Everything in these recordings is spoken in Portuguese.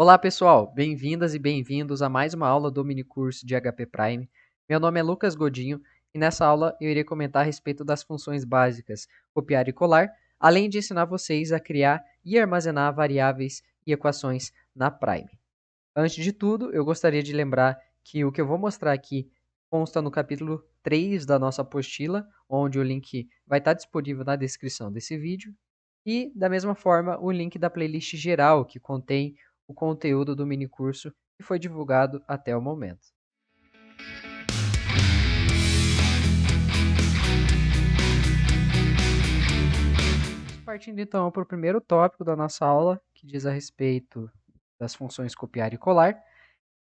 Olá pessoal, bem-vindas e bem-vindos a mais uma aula do minicurso de HP Prime. Meu nome é Lucas Godinho e nessa aula eu irei comentar a respeito das funções básicas copiar e colar, além de ensinar vocês a criar e armazenar variáveis e equações na Prime. Antes de tudo, eu gostaria de lembrar que o que eu vou mostrar aqui consta no capítulo 3 da nossa apostila, onde o link vai estar disponível na descrição desse vídeo, e, da mesma forma, o link da playlist geral, que contém o conteúdo do minicurso que foi divulgado até o momento. Partindo então para o primeiro tópico da nossa aula, que diz a respeito das funções copiar e colar.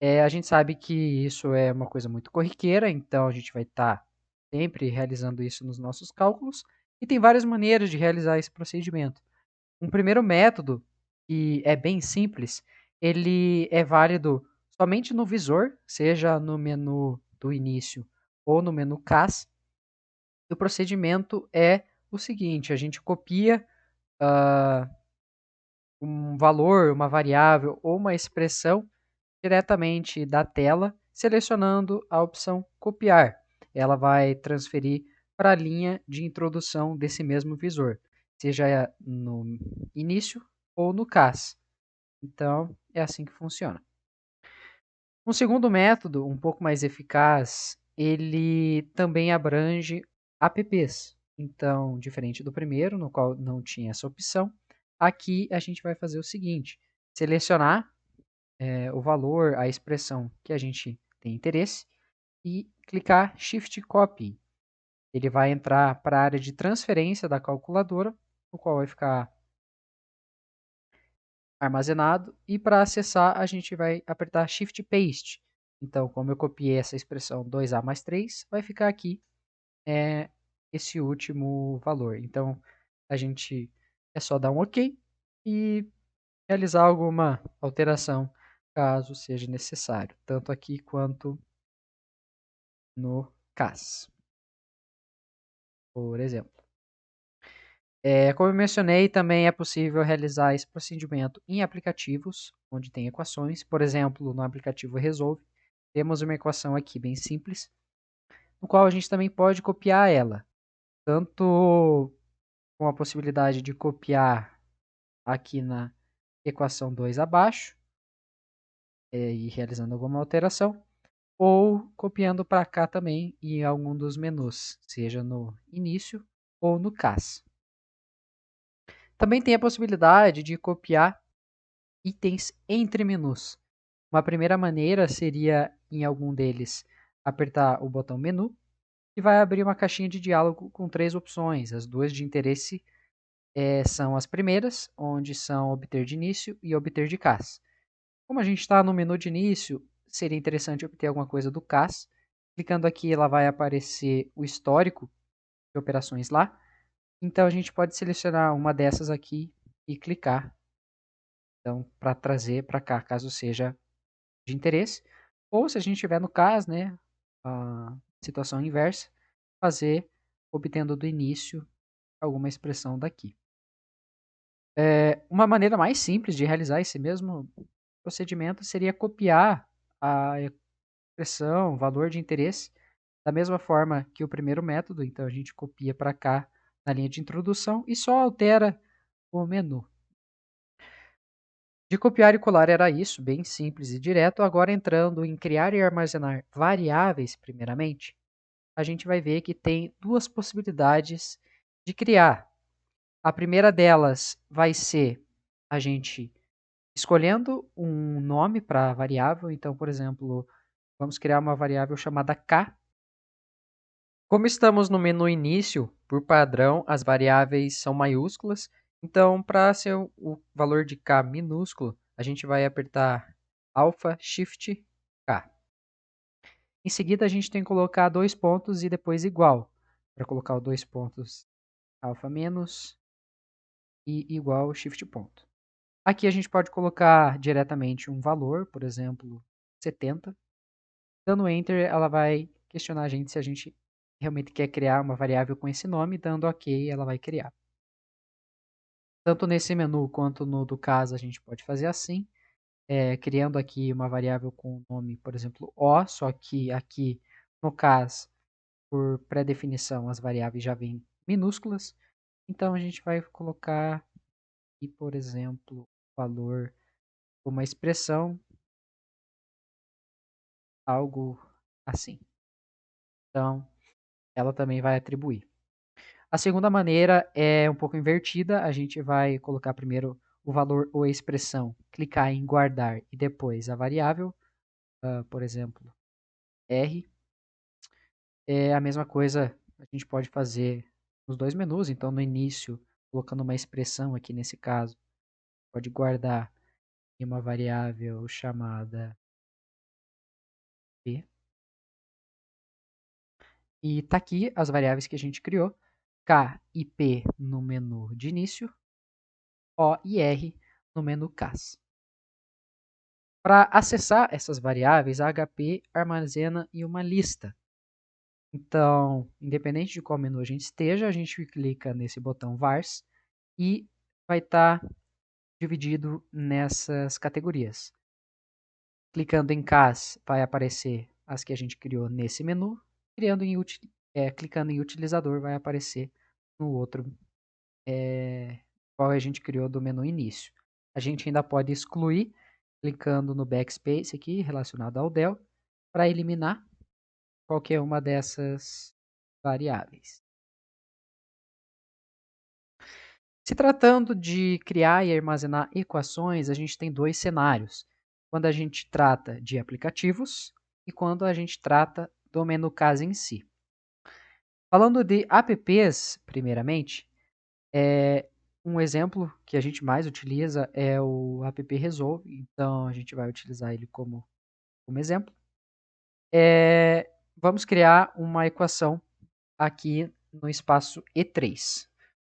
A gente sabe que isso é uma coisa muito corriqueira, então a gente vai estar sempre realizando isso nos nossos cálculos, e tem várias maneiras de realizar esse procedimento. Um primeiro método, que é bem simples, ele é válido somente no visor, seja no menu do início ou no menu CAS. E o procedimento é o seguinte: a gente copia ah, um valor, uma variável ou uma expressão diretamente da tela, selecionando a opção copiar. Ela vai transferir para a linha de introdução desse mesmo visor, seja no início ou no CAS. Então, é assim que funciona. Um segundo método, um pouco mais eficaz, ele também abrange apps. Então, diferente do primeiro, no qual não tinha essa opção, aqui a gente vai fazer o seguinte: selecionar o valor, a expressão que a gente tem interesse e clicar Shift Copy. Ele vai entrar para a área de transferência da calculadora, o qual vai ficar armazenado, e para acessar a gente vai apertar Shift Paste. Então, como eu copiei essa expressão 2a mais 3, vai ficar aqui esse último valor. Então, a gente é só dar um OK e realizar alguma alteração caso seja necessário, tanto aqui quanto no CAS, por exemplo. Como eu mencionei, também é possível realizar esse procedimento em aplicativos onde tem equações. Por exemplo, no aplicativo Resolve, temos uma equação aqui bem simples, no qual a gente também pode copiar ela, tanto com a possibilidade de copiar aqui na equação 2 abaixo, e realizando alguma alteração, ou copiando para cá também em algum dos menus, seja no início ou no CAS. Também tem a possibilidade de copiar itens entre menus. Uma primeira maneira seria, em algum deles, apertar o botão menu e vai abrir uma caixinha de diálogo com 3 opções. As duas de interesse são as primeiras, onde são obter de início e obter de CAS. Como a gente está no menu de início, seria interessante obter alguma coisa do CAS. Clicando aqui, ela vai aparecer o histórico de operações lá. Então, a gente pode selecionar uma dessas aqui e clicar então, para trazer para cá, caso seja de interesse. Ou se a gente tiver no CAS, né, a situação inversa, fazer obtendo do início alguma expressão daqui. Uma maneira mais simples de realizar esse mesmo procedimento seria copiar a expressão, valor de interesse, da mesma forma que o primeiro método. Então, a gente copia para cá na linha de introdução e só altera o menu. De copiar e colar era isso, bem simples e direto. Agora, entrando em criar e armazenar variáveis, primeiramente, a gente vai ver que tem duas possibilidades de criar. A primeira delas vai ser a gente escolhendo um nome para a variável. Então, por exemplo, vamos criar uma variável chamada k. Como estamos no menu início, por padrão, as variáveis são maiúsculas. Então, para ser o valor de k minúsculo, a gente vai apertar Alpha Shift K. Em seguida, a gente tem que colocar 2 pontos e depois igual. Para colocar os 2 pontos, alfa menos e igual Shift ponto. Aqui a gente pode colocar diretamente um valor, por exemplo, 70. Dando Enter, ela vai questionar a gente se a gente realmente quer criar uma variável com esse nome. Dando OK, ela vai criar. Tanto nesse menu quanto no do caso, a gente pode fazer assim. criando aqui uma variável com o nome, por exemplo, O, só que aqui, no caso, por pré-definição, as variáveis já vêm minúsculas. Então, a gente vai colocar aqui, por exemplo, valor, uma expressão, algo assim. Então, ela também vai atribuir. A segunda maneira é um pouco invertida. A gente vai colocar primeiro o valor ou a expressão, clicar em guardar e depois a variável, por exemplo, R. É a mesma coisa a gente pode fazer nos dois menus. Então, no início, colocando uma expressão aqui nesse caso, pode guardar em uma variável chamada P. E tá aqui as variáveis que a gente criou. K e P no menu de início, O e R no menu CAS. Para acessar essas variáveis, a HP armazena em uma lista. Então, independente de qual menu a gente esteja, a gente clica nesse botão vars e vai estar dividido nessas categorias. Clicando em CAS, vai aparecer as que a gente criou nesse menu. Clicando em utilizador, vai aparecer no outro, qual a gente criou do menu início. A gente ainda pode excluir, clicando no backspace aqui, relacionado ao del, para eliminar qualquer uma dessas variáveis. Se tratando de criar e armazenar equações, a gente tem dois cenários. Quando a gente trata de aplicativos e quando a gente trata do menu casa em si. Falando de apps, primeiramente, um exemplo que a gente mais utiliza é o app Resolve, então a gente vai utilizar ele como exemplo. Vamos criar uma equação aqui no espaço E3.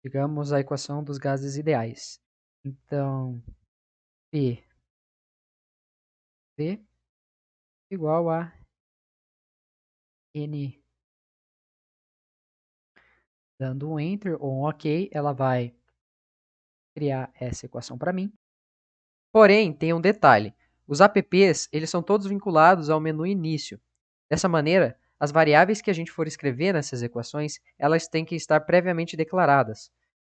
Digamos a equação dos gases ideais. Então, P V igual a N. Dando um Enter ou um OK, ela vai criar essa equação para mim. Porém, tem um detalhe. Os apps, eles são todos vinculados ao menu início. Dessa maneira, as variáveis que a gente for escrever nessas equações, elas têm que estar previamente declaradas.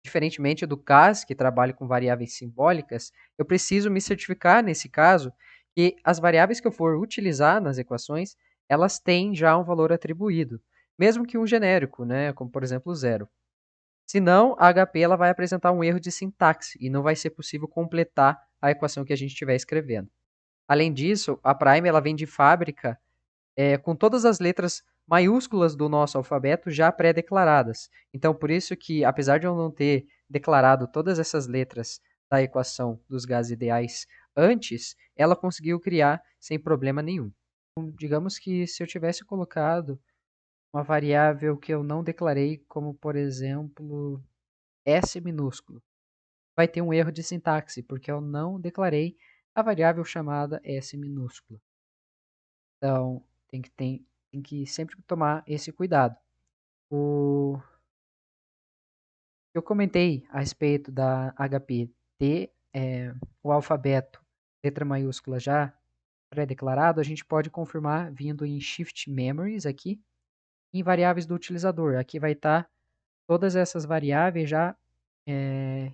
Diferentemente do CAS, que trabalha com variáveis simbólicas, eu preciso me certificar, nesse caso, que as variáveis que eu for utilizar nas equações, elas têm já um valor atribuído, mesmo que um genérico, né, como por exemplo zero. Senão, a HP ela vai apresentar um erro de sintaxe e não vai ser possível completar a equação que a gente estiver escrevendo. Além disso, a Prime ela vem de fábrica com todas as letras maiúsculas do nosso alfabeto já pré-declaradas. Então, por isso que, apesar de eu não ter declarado todas essas letras da equação dos gases ideais antes, ela conseguiu criar sem problema nenhum. Então, digamos que se eu tivesse colocado uma variável que eu não declarei, como por exemplo S minúsculo, vai ter um erro de sintaxe, porque eu não declarei a variável chamada S minúscula. Então, tem que sempre tomar esse cuidado. Eu comentei a respeito da HP ter o alfabeto, letra maiúscula já pré-declarado, a gente pode confirmar vindo em Shift Memories aqui, em variáveis do utilizador. Aqui vai estar todas essas variáveis já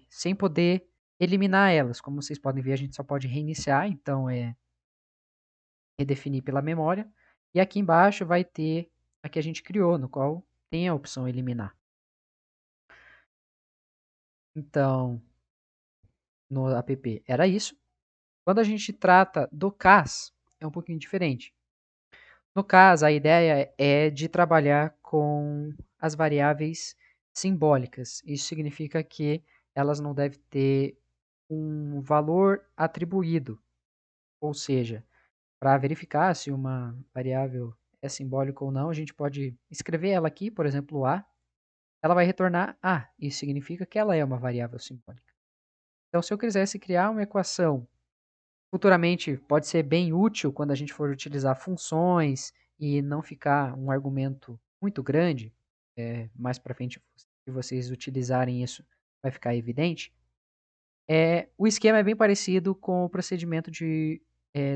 sem poder eliminar elas. Como vocês podem ver, a gente só pode reiniciar, então redefinir pela memória. E aqui embaixo vai ter a que a gente criou, no qual tem a opção eliminar. Então, no app era isso. Quando a gente trata do CAS, é um pouquinho diferente. No CAS, a ideia é de trabalhar com as variáveis simbólicas. Isso significa que elas não devem ter um valor atribuído. Ou seja, para verificar se uma variável é simbólica ou não, a gente pode escrever ela aqui, por exemplo, A. Ela vai retornar A. Isso significa que ela é uma variável simbólica. Então, se eu quisesse criar uma equação, futuramente pode ser bem útil quando a gente for utilizar funções e não ficar um argumento muito grande. Mais para frente, se vocês utilizarem isso, vai ficar evidente. O esquema é bem parecido com o procedimento de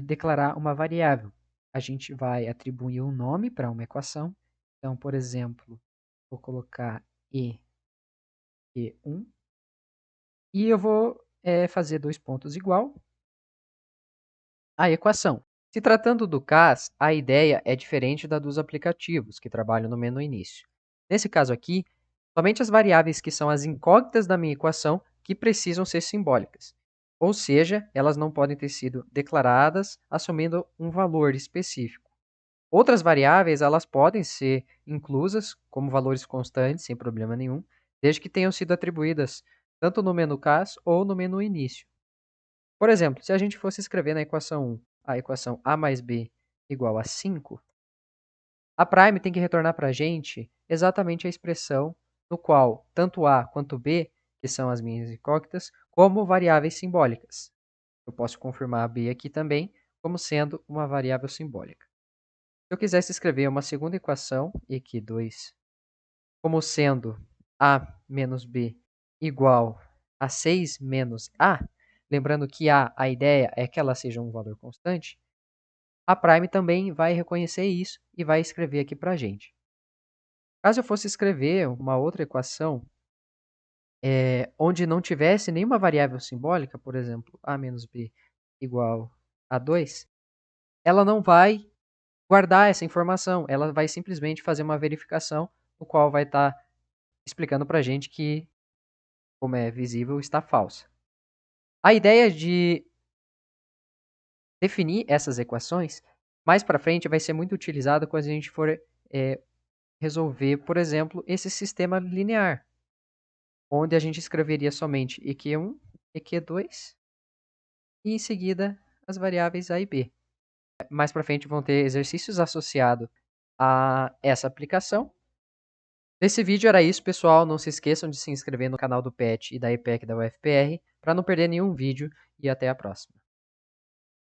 declarar uma variável. A gente vai atribuir um nome para uma equação. Então, por exemplo, vou colocar e1 e eu vou fazer dois pontos igual a equação. Se tratando do CAS, a ideia é diferente da dos aplicativos, que trabalham no menu início. Nesse caso aqui, somente as variáveis que são as incógnitas da minha equação que precisam ser simbólicas. Ou seja, elas não podem ter sido declaradas assumindo um valor específico. Outras variáveis, elas podem ser inclusas como valores constantes, sem problema nenhum, desde que tenham sido atribuídas tanto no menu CAS ou no menu início. Por exemplo, se a gente fosse escrever na equação 1 a equação a mais b igual a 5, a prime tem que retornar para a gente exatamente a expressão no qual tanto a quanto b, que são as minhas incógnitas, como variáveis simbólicas. Eu posso confirmar a b aqui também como sendo uma variável simbólica. Se eu quisesse escrever uma segunda equação, eq2, como sendo a menos b igual a 6 menos a, lembrando que a ideia é que ela seja um valor constante, a prime também vai reconhecer isso e vai escrever aqui para a gente. Caso eu fosse escrever uma outra equação onde não tivesse nenhuma variável simbólica, por exemplo, a menos b igual a 2, ela não vai guardar essa informação, ela vai simplesmente fazer uma verificação, no qual vai estar explicando para a gente que, como é visível, está falsa. A ideia de definir essas equações, mais para frente, vai ser muito utilizada quando a gente for resolver, por exemplo, esse sistema linear, onde a gente escreveria somente eq1, eq2 e em seguida as variáveis a e b. Mais para frente vão ter exercícios associados a essa aplicação. Nesse vídeo era isso, pessoal. Não se esqueçam de se inscrever no canal do PET e da EPEC da UFPR para não perder nenhum vídeo e até a próxima.